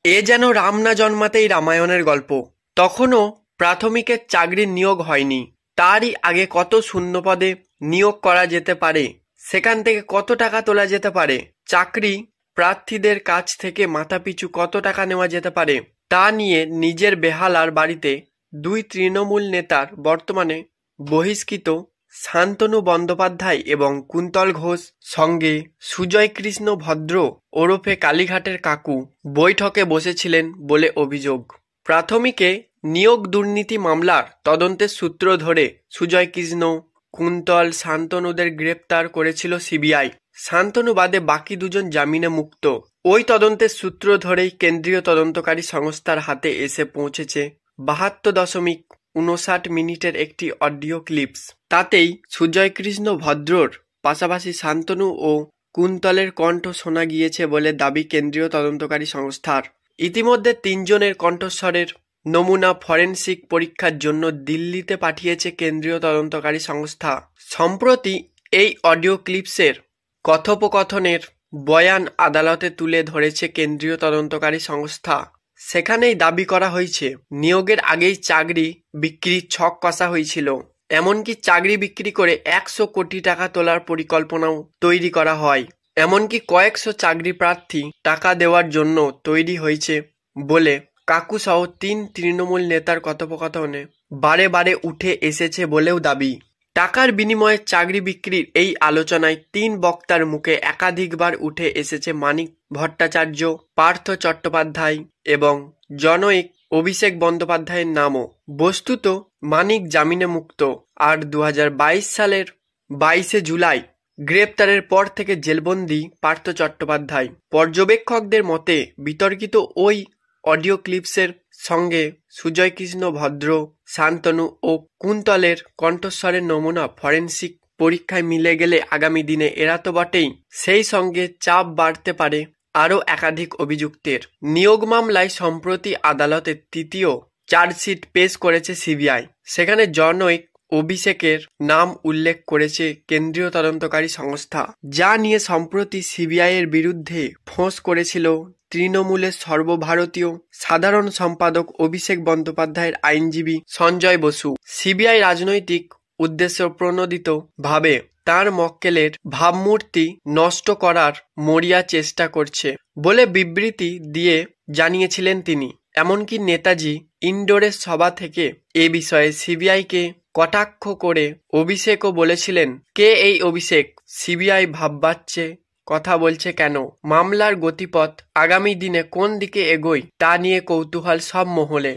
এ যেন রাম না জন্মাতেই রামায়ণের গল্প। তখনও প্রাথমিকের চাকরির নিয়োগ হয়নি। তারই আগে কত শূন্যপদে নিয়োগ করা যেতে পারে, সেখান থেকে কত টাকা তোলা যেতে পারে, চাকরি প্রার্থীদের কাছ থেকে মাথাপিছু কত টাকা নেওয়া যেতে পারে, তা নিয়ে নিজের বেহালার বাড়িতে দুই তৃণমূল নেতার বর্তমানে বহিষ্কৃত শান্তনু বন্দ্যোপাধ্যায় এবং কুন্তল ঘোষ সঙ্গে সুজয় কৃষ্ণ ভদ্র ওরফে কালীঘাটের কাকু বৈঠকে বসেছিলেন বলে অভিযোগ। প্রাথমিকে নিয়োগ দুর্নীতি মামলার তদন্তের সূত্র ধরে সুজয় কৃষ্ণ, কুন্তল, শান্তনুদের গ্রেপ্তার করেছিল সিবিআই। শান্তনু বাদে বাকি দুজন জামিনে মুক্ত। ওই তদন্তের সূত্র ধরেই কেন্দ্রীয় তদন্তকারী সংস্থার হাতে এসে পৌঁছেছে ৭২.৫৯ মিনিটের একটি অডিও ক্লিপস। তাতেই সুজয় কৃষ্ণ ভদ্রর পাশাপাশি শান্তনু ও কুন্তলের কণ্ঠ শোনা গিয়েছে বলে দাবি কেন্দ্রীয় তদন্তকারী সংস্থার। ইতিমধ্যে তিনজনের কণ্ঠস্বরের নমুনা ফরেনসিক পরীক্ষার জন্য দিল্লিতে পাঠিয়েছে কেন্দ্রীয় তদন্তকারী সংস্থা। সম্প্রতি এই অডিও ক্লিপসের কথোপকথনের বয়ান আদালতে তুলে ধরেছে কেন্দ্রীয় তদন্তকারী সংস্থা। সেখানেই দাবি করা হয়েছে, নিয়োগের আগেই চাকরি বিক্রির ছক কষা হয়েছিল। এমনকি চাকরি বিক্রি করে ১০০ কোটি টাকা তোলার পরিকল্পনাও তৈরি করা হয়। এমনকি কয়েকশো চাকরি প্রার্থী টাকা দেওয়ার জন্য তৈরি হয়েছে বলে কাকু সহ ৩ তৃণমূল নেতার কথোপকথনে বারে বারে উঠে এসেছে বলেও দাবি। টাকার বিনিময়ে চাকরি বিক্রির এই আলোচনায় ৩ বক্তার মুখে একাধিকবার উঠে এসেছে মানিক ভট্টাচার্য, পার্থ চট্টোপাধ্যায় এবং জনৈক অভিষেক বন্দ্যোপাধ্যায়ের নামও। বস্তুত মানিক জামিনে মুক্ত, আর ২০২২ সালের ২২শে জুলাই গ্রেপ্তারের পর থেকে জেলবন্দি পার্থ চট্টোপাধ্যায়। পর্যবেক্ষকদের মতে বিতর্কিত ওই অডিও ক্লিপসের সঙ্গে সুজয় কৃষ্ণ ভদ্র, শান্তনু ও কুন্তলের কণ্ঠস্বরের নমুনা ফরেনসিক পরীক্ষায় মিলে গেলে আগামী দিনে এরা তো বটেই, সেই সঙ্গে চাপ বাড়তে পারে আরও একাধিক অভিযুক্তের। নিয়োগ মামলায় সম্প্রতি আদালতে তৃতীয় চার্জশিট পেশ করেছে সিবিআই। সেখানে জনৈক অভিষেকের নাম উল্লেখ করেছে কেন্দ্রীয় তদন্তকারী সংস্থা, যা নিয়ে সম্প্রতি সিবিআই এর বিরুদ্ধে ফোঁস করেছিল তৃণমূলের সর্বভারতীয় সাধারণ সম্পাদক অভিষেক বন্দ্যোপাধ্যায়ের আইনজীবী সঞ্জয় বসু। সিবিআই রাজনৈতিক উদ্দেশ্য প্রণোদিত ভাবে তাঁর মক্কেলের ভাবমূর্তি নষ্ট করার মরিয়া চেষ্টা করছে বলে বিবৃতি দিয়ে জানিয়েছিলেন তিনি। এমনকি নেতাজি ইন্ডোরের সভা থেকে এ বিষয়ে সিবিআইকে কটাক্ষ করে অভিষেকও বলেছিলেন, কে এই অভিষেক, সিবিআই ভাববাচ্ছে কথা বলছে কেন। মামলার গতিপথ আগামী দিনে কোন দিকে এগোয় তা নিয়ে কৌতূহল সব মহলে।